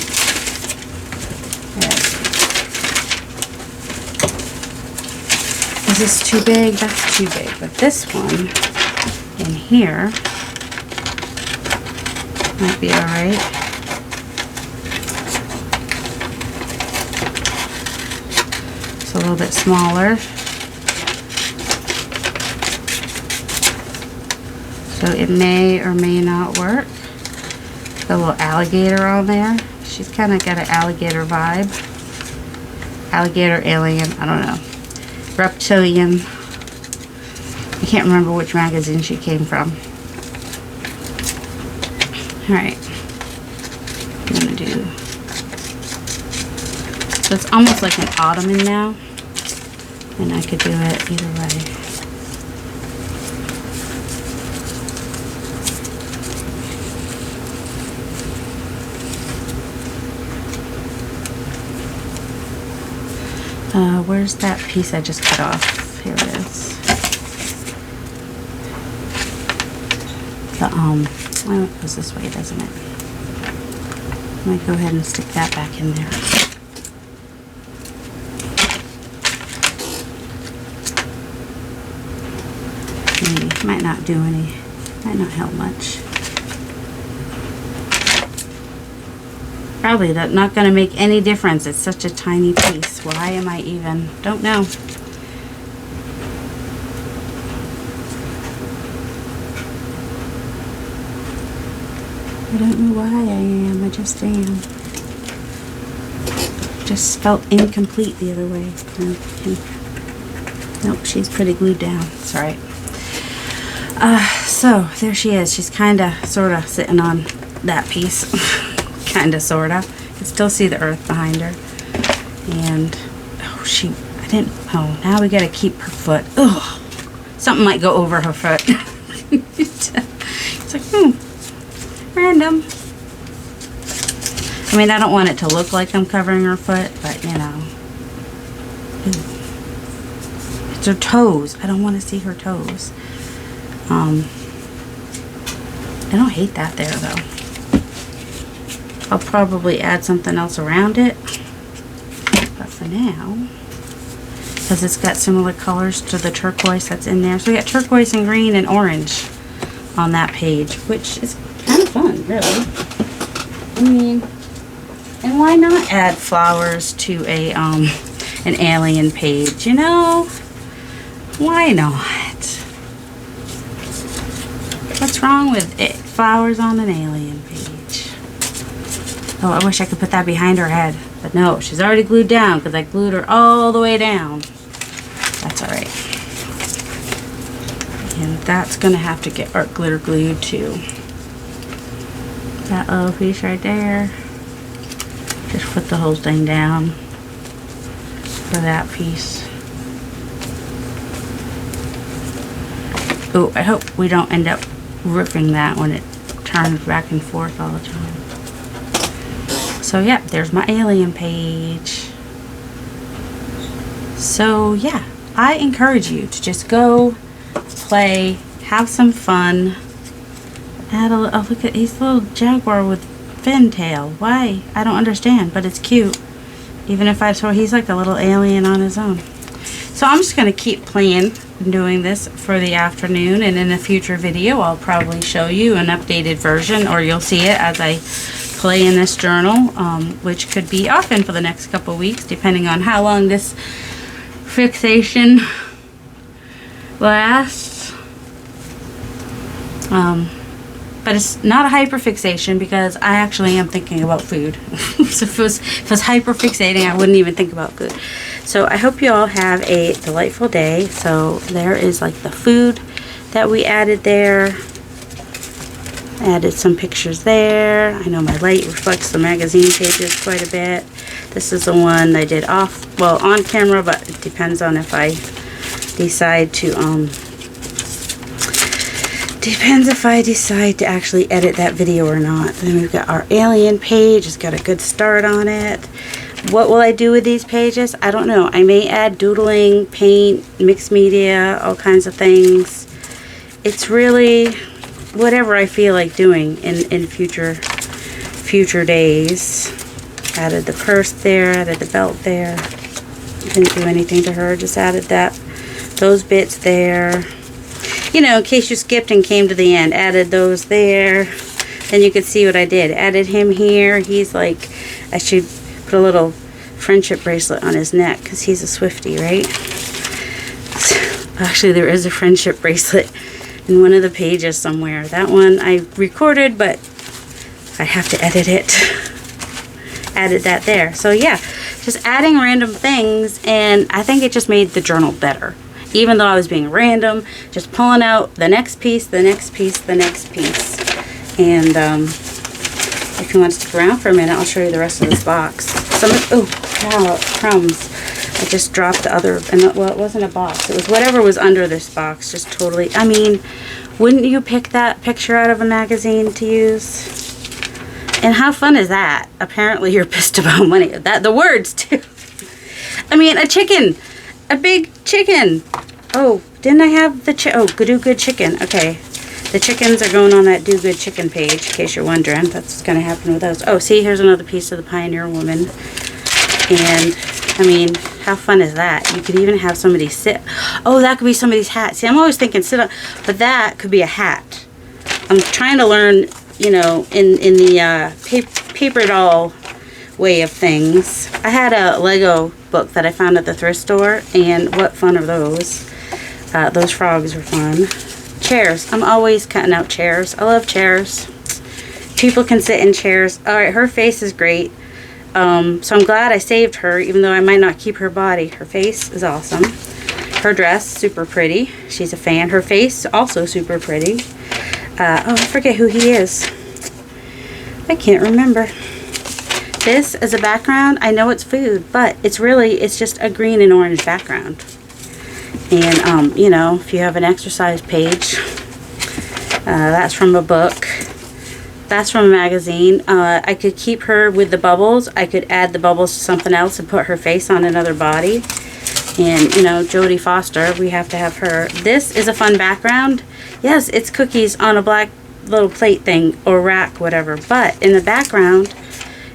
Yes. Is this too big? That's too big. But this one in here might be alright. It's a little bit smaller. So it may or may not work. The little alligator on there. She's kind of got an alligator vibe. Alligator, alien, I don't know. Reptilian. I can't remember which magazine she came from. Alright. I'm going to do... So it's almost like an ottoman now. And I could do it either way. Where's that piece I just cut off? Here it is. Well, it goes this way, doesn't it? I might go ahead and stick that back in there. Might not do any, might not help much. Probably that's not going to make any difference. It's such a tiny piece. Why am I even? Don't know. I don't know why I am. I just am. Just felt incomplete the other way. Nope, she's pretty glued down. It's alright. So there she is. She's kind of, sort of sitting on that piece. Kind of, sort of. You can still see the earth behind her. And, now we got to keep her foot. Ugh. Something might go over her foot. It's like, random. I mean, I don't want it to look like I'm covering her foot, but, you know. It's her toes. I don't want to see her toes. I don't hate that there, though. I'll probably add something else around it. But for now, because it's got similar colors to the turquoise that's in there. So we got turquoise and green and orange on that page, which is kind of fun, really. I mean, and why not add flowers to a an alien page, you know? Why not? What's wrong with it? Flowers on an alien page. Oh, I wish I could put that behind her head. But no, she's already glued down because I glued her all the way down. That's alright. And that's going to have to get art glitter glued too. That little piece right there. Just put the whole thing down for that piece. Oh, I hope we don't end up ripping that when it turns back and forth all the time. So yeah, there's my alien page. So yeah, I encourage you to just go play, have some fun. Add a oh, look at he's a little jaguar with fin tail. Why? I don't understand, but it's cute. Even if I saw he's like a little alien on his own. So I'm just going to keep playing and doing this for the afternoon, and in a future video I'll probably show you an updated version, or you'll see it as I display in this journal, which could be often for the next couple of weeks, depending on how long this fixation lasts. But it's not a hyperfixation because I actually am thinking about food. So if it was hyperfixating, I wouldn't even think about food. So I hope you all have a delightful day. So there is like the food that we added there. Added some pictures there. I know my light reflects the magazine pages quite a bit. This is the one I did on camera, but it depends on if I decide to actually edit that video or not. Then we've got our alien page. It's got a good start on it. What will I do with these pages? I don't know. I may add doodling, paint, mixed media, all kinds of things. It's really whatever I feel like doing in future days. Added the purse there, added the belt there. Didn't do anything to her, just added those bits there. You know, in case you skipped and came to the end, added those there. Then you could see what I did. Added him here. He's like, I should put a little friendship bracelet on his neck because he's a Swiftie, right? Actually, there is a friendship bracelet in one of the pages somewhere. That one I recorded, but I have to edit it. Added that there. So yeah, just adding random things, and I think it just made the journal better. Even though I was being random, just pulling out the next piece, the next piece, the next piece. And if you want to stick around for a minute, I'll show you the rest of this box. Oh, cow, crumbs. I just dropped the other, well, it wasn't a box. It was whatever was under this box. Just totally, I mean, wouldn't you pick that picture out of a magazine to use? And how fun is that? Apparently you're pissed about money. The words, too. I mean, a chicken. A big chicken. Oh, didn't I have the Do Good Chicken. Okay. The chickens are going on that Do Good Chicken page, in case you're wondering. That's what's going to happen with those. Oh, see, here's another piece of the Pioneer Woman. And, I mean, how fun is that? You could even have somebody sit. Oh, that could be somebody's hat. See, I'm always thinking sit up, but that could be a hat. I'm trying to learn, you know, in the paper doll way of things. I had a Lego book that I found at the thrift store, and what fun are those? Those frogs were fun. Chairs. I'm always cutting out chairs. I love chairs. People can sit in chairs. Alright, her face is great. So I'm glad I saved her, even though I might not keep her body. Her face is awesome. Her dress, super pretty. She's a fan. Her face, also super pretty. Oh, I forget who he is. I can't remember. This as a background, I know it's food, but it's just a green and orange background. And, you know, if you have an exercise page, that's from a book. That's from a magazine. I could keep her with the bubbles. I could add the bubbles to something else and put her face on another body. And, you know, Jodie Foster, we have to have her. This is a fun background. Yes, it's cookies on a black little plate thing or rack, whatever. But in the background,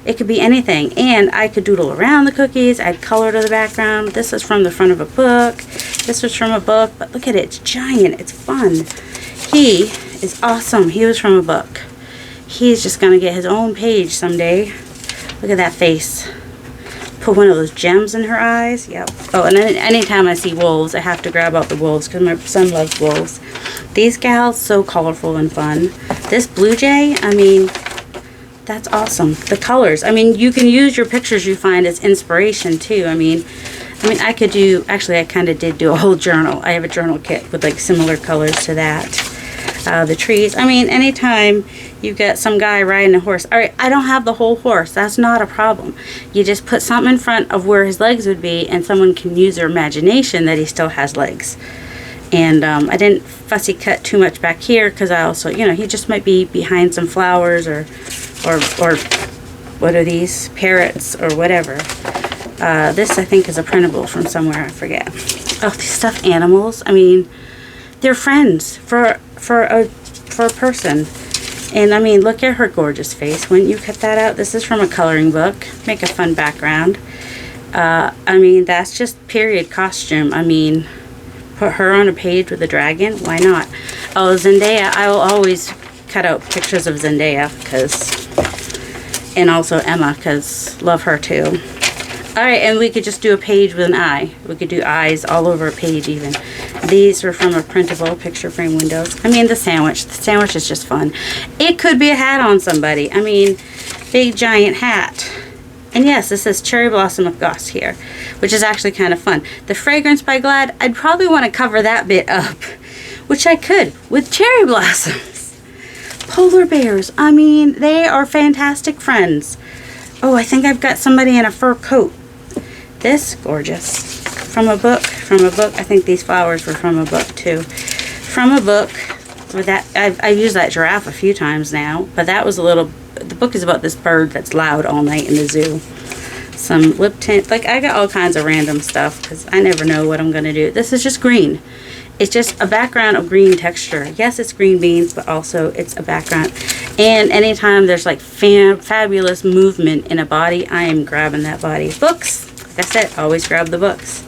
it could be anything. And I could doodle around the cookies, add color to the background. This is from the front of a book. This was from a book, but look at it. It's giant. It's fun. He is awesome. He was from a book. He's just going to get his own page someday. Look at that face. Put one of those gems in her eyes. Yep. Oh, and then anytime I see wolves, I have to grab out the wolves because my son loves wolves. These gals, so colorful and fun. This blue jay, I mean, that's awesome. The colors. I mean, you can use your pictures you find as inspiration too. I mean, I could do, actually I kind of did do a whole journal. I have a journal kit with like similar colors to that. The trees. I mean, anytime you've got some guy riding a horse. Alright, I don't have the whole horse. That's not a problem. You just put something in front of where his legs would be and someone can use their imagination that he still has legs. And I didn't fussy cut too much back here because I also, you know, he just might be behind some flowers or what are these? Parrots or whatever. This I think is a printable from somewhere, I forget. Oh, these stuffed animals. I mean, they're friends for a person. And I mean, look at her gorgeous face. Wouldn't you cut that out? This is from a coloring book. Make a fun background. I mean, that's just period costume. I mean, put her on a page with a dragon. Why not? Oh, Zendaya. I will always cut out pictures of Zendaya because, And also Emma, because love her too. Alright, and we could just do a page with an eye. We could do eyes all over a page even. These are from a printable picture frame windows. I mean, the sandwich. The sandwich is just fun. It could be a hat on somebody. I mean, big giant hat. And yes, this says Cherry Blossom of Goss here, which is actually kind of fun. The Fragrance by Glad, I'd probably want to cover that bit up, which I could with cherry blossoms. Polar bears. I mean, they are fantastic friends. Oh, I think I've got somebody in a fur coat. This, gorgeous. From a book. From a book. I think these flowers were from a book too. From a book. With that, I've used that giraffe a few times now, but that was a little. The book is about this bird that's loud all night in the zoo. Some lip tint. Like, I got all kinds of random stuff because I never know what I'm going to do. This is just green. It's just a background of green texture. Yes, it's green beans, but also it's a background. And anytime there's like fabulous movement in a body, I am grabbing that body. Books. Like I said, always grab the books.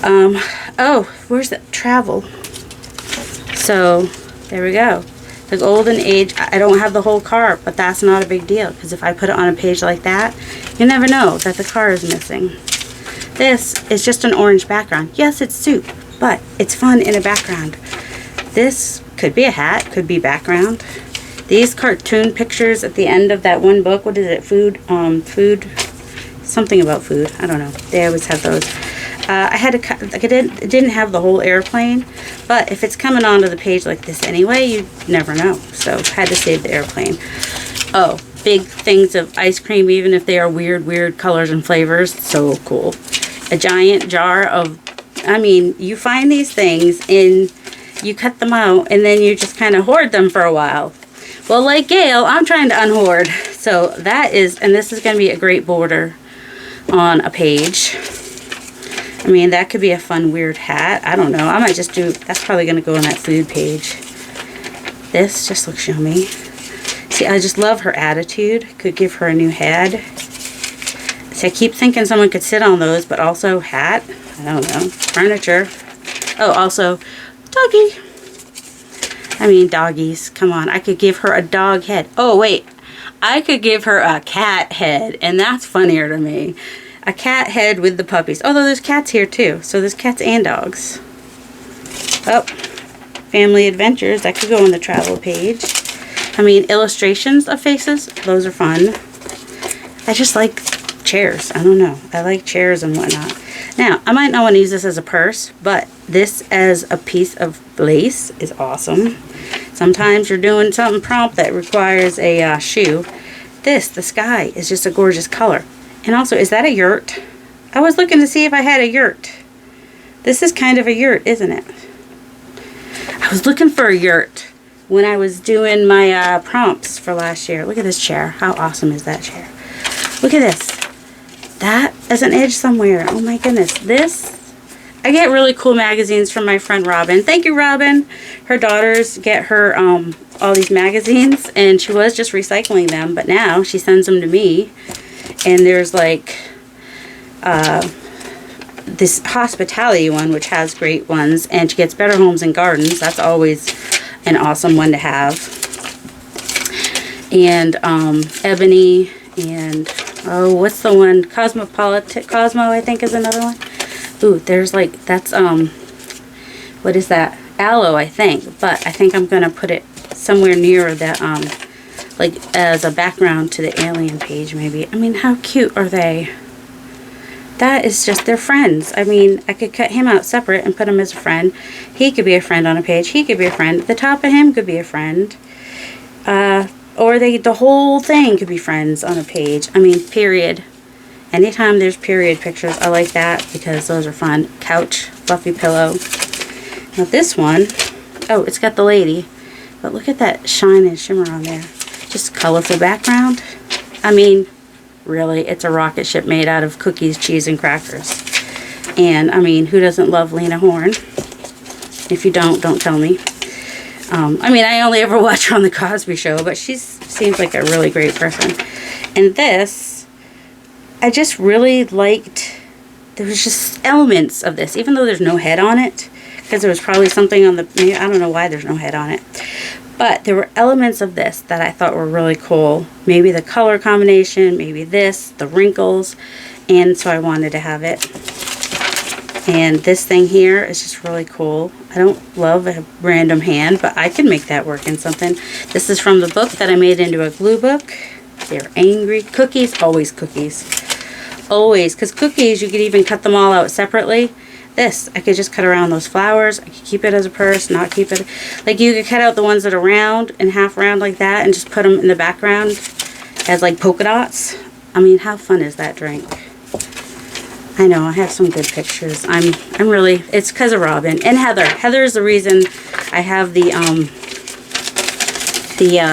Oh, where's the travel? So, there we go. The golden age. I don't have the whole car, but that's not a big deal, because if I put it on a page like that, you never know that the car is missing. This is just an orange background. Yes, it's soup, but it's fun in a background. This could be a hat, could be background. These cartoon pictures at the end of that one book, what is it? Food, something about food. I don't know. They always have those. I had to cut, like, it didn't have the whole airplane, but if it's coming onto the page like this anyway, you never know. So had to save the airplane. Oh, big things of ice cream, even if they are weird colors and flavors. So cool. A giant jar of, I mean, you find these things and you cut them out and then you just kind of hoard them for a while. Well, like Gail, I'm trying to unhoard. So that is, and this is going to be a great border on a page. I mean, that could be a fun, weird hat. I don't know. I might just do, that's probably going to go on that food page. This just looks yummy. See, I just love her attitude. Could give her a new head. See, I keep thinking someone could sit on those, but also hat. I don't know. Furniture. Oh, also, doggy. I mean, doggies. Come on. I could give her a dog head. Oh, wait. I could give her a cat head, and that's funnier to me. A cat head with the puppies. Although there's cats here too. So there's cats and dogs. Oh, family adventures. That could go on the travel page. I mean, illustrations of faces. Those are fun. I just like chairs. I don't know. I like chairs and whatnot. Now, I might not want to use this as a purse, but this as a piece of lace is awesome. Sometimes you're doing something prompt that requires a shoe. This, the sky, is just a gorgeous color. And also, is that a yurt? I was looking to see if I had a yurt. This is kind of a yurt, isn't it? I was looking for a yurt when I was doing my prompts for last year. Look at this chair. How awesome is that chair? Look at this. That is an edge somewhere. Oh my goodness. This, I get really cool magazines from my friend Robin. Thank you, Robin. Her daughters get her all these magazines, and she was just recycling them, but now she sends them to me. And there's like this hospitality one, which has great ones, and she gets Better Homes and Gardens. That's always an awesome one to have. And Ebony, and oh, what's the one? Cosmo, I think, is another one. Ooh, there's like, that's what is that? Aloe, I think. But I think I'm gonna put it somewhere near that like as a background to the alien page, maybe. I mean, how cute are they? That is just, they're friends. I mean, I could cut him out separate and put him as a friend. He could be a friend on a page. He could be a friend. The top of him could be a friend. Or the whole thing could be friends on a page. I mean, period. Anytime there's period pictures, I like that because those are fun. Couch, fluffy pillow. Now this one, oh, it's got the lady. But look at that shine and shimmer on there. Just colorful background. I mean, really, it's a rocket ship made out of cookies, cheese, and crackers. And, I mean, who doesn't love Lena Horne? If you don't tell me. I mean, I only ever watch her on The Cosby Show, but she seems like a really great person. And this, I just really liked, there was just elements of this, even though there's no head on it. because there was probably something on the, maybe, I don't know why there's no head on it. But there were elements of this that I thought were really cool. Maybe the color combination, maybe this, the wrinkles. And so I wanted to have it. And this thing here is just really cool. I don't love a random hand, but I can make that work in something. This is from the book that I made into a glue book. They're angry. Cookies, always cookies. Always, because cookies, you could even cut them all out separately. This, I could just cut around those flowers. I could keep it as a purse, not keep it. Like you could cut out the ones that are round and half round like that and just put them in the background as like polka dots. I mean, how fun is that drink? I know, I have some good pictures. I'm really, it's because of Robin and Heather. Heather is the reason I have the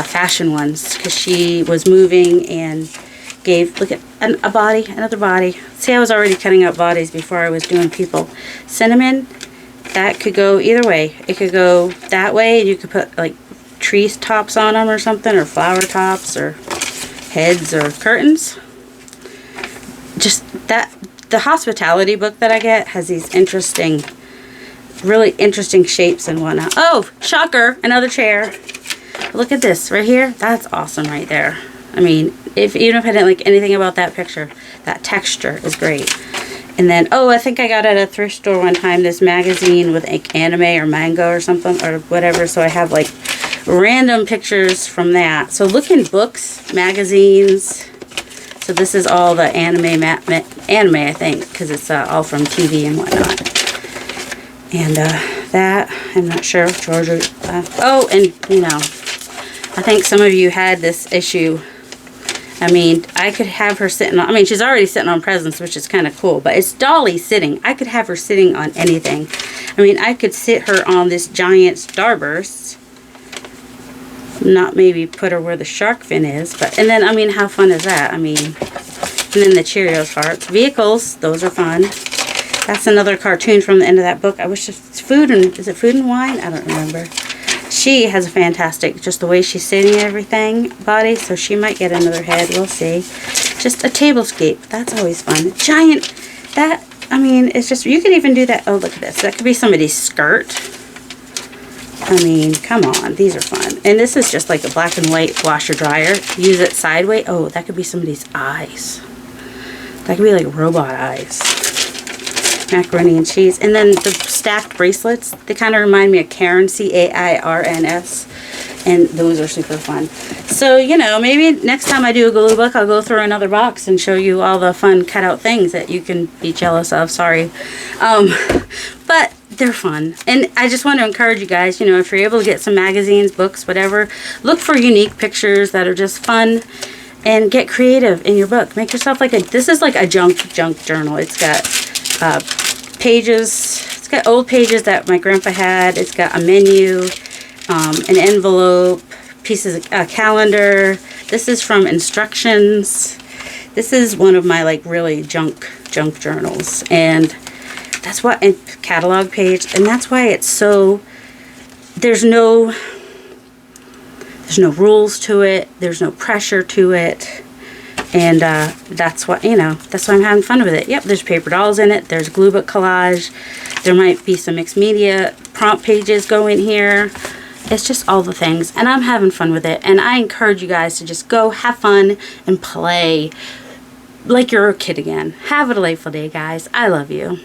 fashion ones, because she was moving and gave, look at a body, another body. See, I was already cutting out bodies before I was doing people. Cinnamon, that could go either way. It could go that way, and you could put like tree tops on them or something, or flower tops, or heads, or curtains. Just that, the hospitality book that I get has these interesting, really interesting shapes and whatnot. Oh, shocker, another chair. Look at this right here. That's awesome right there. I mean, even if I didn't like anything about that picture, that texture is great. And then, oh, I think I got at a thrift store one time this magazine with like anime or manga or something or whatever. So I have like random pictures from that. So look in books, magazines. So this is all the anime, I think, because it's all from TV and whatnot. And that, I'm not sure, Georgia. Oh, and you know, I think some of you had this issue. I mean, I could have her sitting on, I mean, she's already sitting on presents, which is kind of cool, but it's Dolly sitting. I could have her sitting on anything. I mean, I could sit her on this giant starburst. Not maybe put her where the shark fin is, but, and then, I mean, how fun is that? I mean, and then the Cheerios hearts. Vehicles, those are fun. That's another cartoon from the end of that book. I wish it's Food and, is it Food and Wine? I don't remember. She has a fantastic, just the way she's sitting and everything, body, so she might get another head, we'll see. Just a tablescape, that's always fun. Giant, that, I mean, it's just, you could even do that, oh, look at this. That could be somebody's skirt. I mean, come on, these are fun. And this is just like a black and white washer dryer. Use it sideways. Oh, that could be somebody's eyes. That could be like robot eyes. Macaroni and cheese. And then the stacked bracelets, they kind of remind me of Cairns, C-A-I-R-N-S. And those are super fun. So, you know, maybe next time I do a glue book, I'll go through another box and show you all the fun cutout things that you can be jealous of. Sorry. But they're fun. And I just want to encourage you guys, you know, if you're able to get some magazines, books, whatever, look for unique pictures that are just fun and get creative in your book. Make yourself like a, this is like a junk journal. It's got pages, it's got old pages that my grandpa had. It's got a menu, an envelope, pieces of a calendar. This is from instructions. This is one of my like really junk journals, and that's what, and catalog page, and that's why it's so, there's no rules to it, there's no pressure to it, and that's what, you know, that's why I'm having fun with it. Yep, there's paper dolls in it, there's glue book collage, there might be some mixed media prompt pages go in here. It's just all the things, and I'm having fun with it, and I encourage you guys to just go have fun and play like you're a kid again. Have a delightful day, guys. I love you.